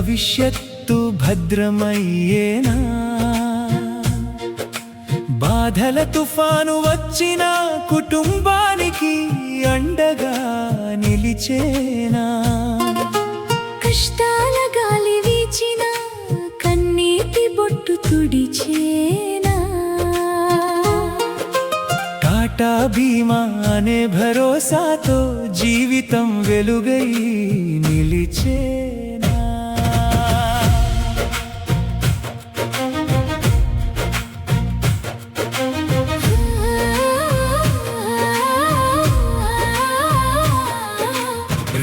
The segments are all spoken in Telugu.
భవిష్యత్తు భద్రమయ్యేనా? బాధల తుఫాను వచ్చిన కుటుంబానికి అండగా నిలిచేనా? కష్టాల గాలి వీచిన కన్నీటి బొట్టు తుడిచేనా? టాటా బీమా అనే భరోసాతో జీవితం వెలుగై నిలిచేనా?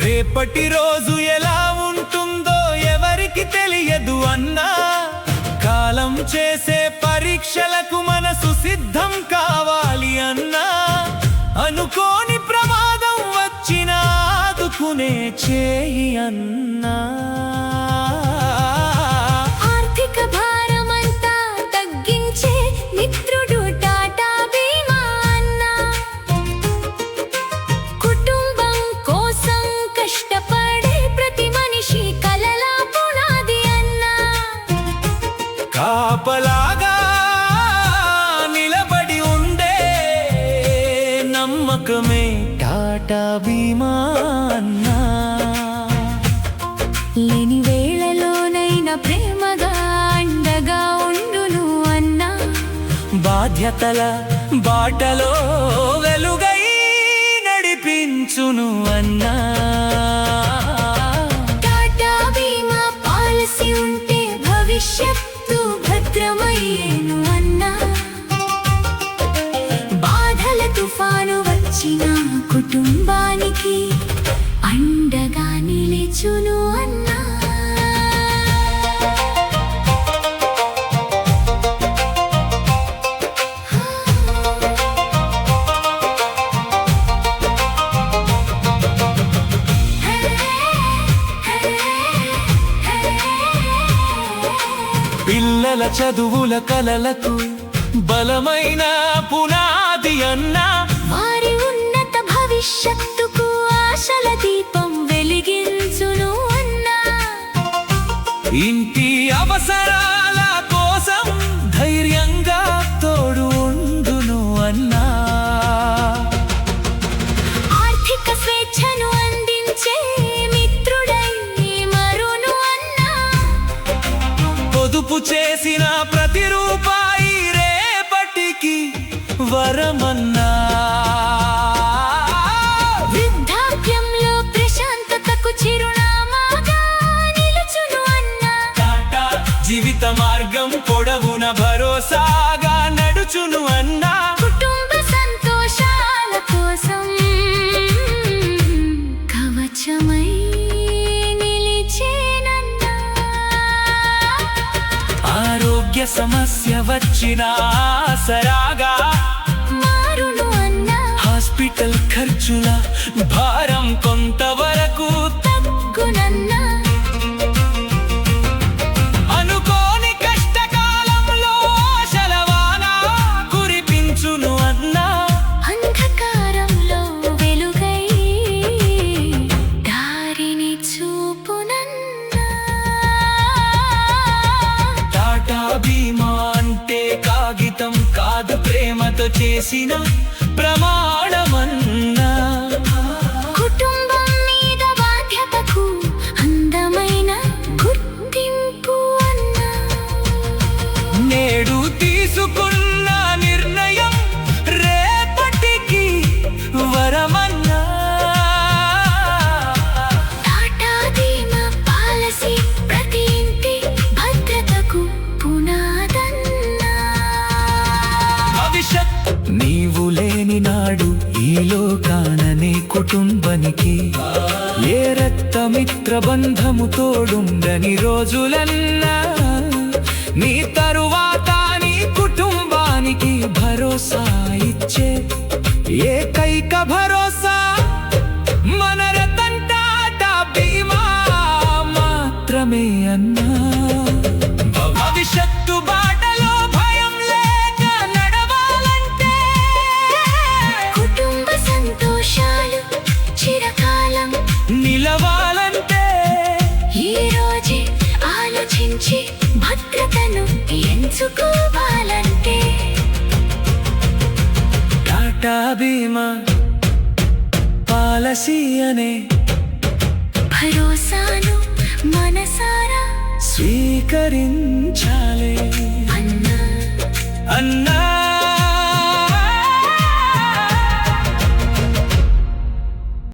రేపటి రోజు ఎలా ఉంటుందో ఎవరికి తెలియదు అన్నా, కాలం చేసే పరీక్షలకు మనసు సిద్ధం కావాలి అన్నా, అనుకోని ప్రమాదం వచ్చినా ఆదుకునే చేయి అన్నా. ఆర్థిక భారమంతా తగ్గించే మిత్రుడు టాటా బీమా అన్నా. కుటుంబం కోసం కష్టపడే ప్రతి మనిషి కలల పునాది అన్నా. కాపలాగా నిలబడి ఉండే నమ్మకమే టాటా బీమా అన్నా. లేని వేళలోనైనా ప్రేమగా అండగా ఉండును అన్నా. బాధ్యతల బాటలో వెలుగై నడిపించును అన్నా. టాటా బీమా పాలసీ ఉంటే భవిష్యత్తు భద్రమయ్యేను అన్నా. బాధల తుఫాను వచ్చిన కుటుంబానికి అండగా నిలిచును అన్నా. పిల్లల చదువుల కలలకు బలమైన పునాది అన్నా. వారి ఉన్నత భవిష్యత్తుకు ఆశల దీపం వెలిగించును అన్నా. ఇంటి అవసరాల కోసం ధైర్యంగా తోడు ఉండును అన్నా. ఆర్థిక స్వేచ్ఛను అందించే మిత్రుడై మరును అన్నా. పొదుపు చేసిన ప్రతి రూపాయి రేపటికి వరమన్నా. వృద్ధాప్యంలో ప్రశాంతతకు చిరునామాగా నిలుచును అన్నా. టాటా జీవిత మార్గం పొడవున భరోసాగా నడుచును అన్నా. కుటుంబ సంతోషాల కోసం కవచమై నిలిచేనన్నా. ఆరోగ్య సమస్య వచ్చిన ఆసరాగా మారును అన్నా. హాస్పిటల్ ఖర్చుల భారం కొంతవరకు తగ్గునన్నా. అనుకోని కష్టకాలంలో ఆశలవాన కురిపించును అన్నా. అంధకారంలో వెలుగై దారిని చూపునన్నా. టాటా బీమా అంటే కాగితం కాదు, ప్రేమతో చేసిన ప్రమాణమన్నా. కుటుంబం మీద బాధ్యతకు అందమైన గుర్తింపు అన్నా. నేడు తీసుకున్న నిర్ణయం రేపటికి వరమన్నా. టాటా బీమా పాలసీ ప్రతి ఇంటి భద్రతకు పునాదన్నా. భవిష్యత్ నీవు లేని నాడు ఈ లోకాననే కుటుంబానికి ఏ రక్తమిత్ర బంధము తోడుండని రోజులన్నా. నీ తరువాత నీ కుటుంబానికి భరోసా ఇచ్చే ఏకైక భరోసా మన రతన్ టాటా బీమా మాత్రమే అన్నా. భవిష్యత్తు బాటలో భయం లేక నడవాలంటే కుటుంబ సంతోషాలు చిరకాలం నిలవాలంటే ఈ రోజే చేసుకోవాలంటే టాటా బీమా పాలసీ అనే భరోసాను మనసారా స్వీకరించాలి అన్నా అన్నా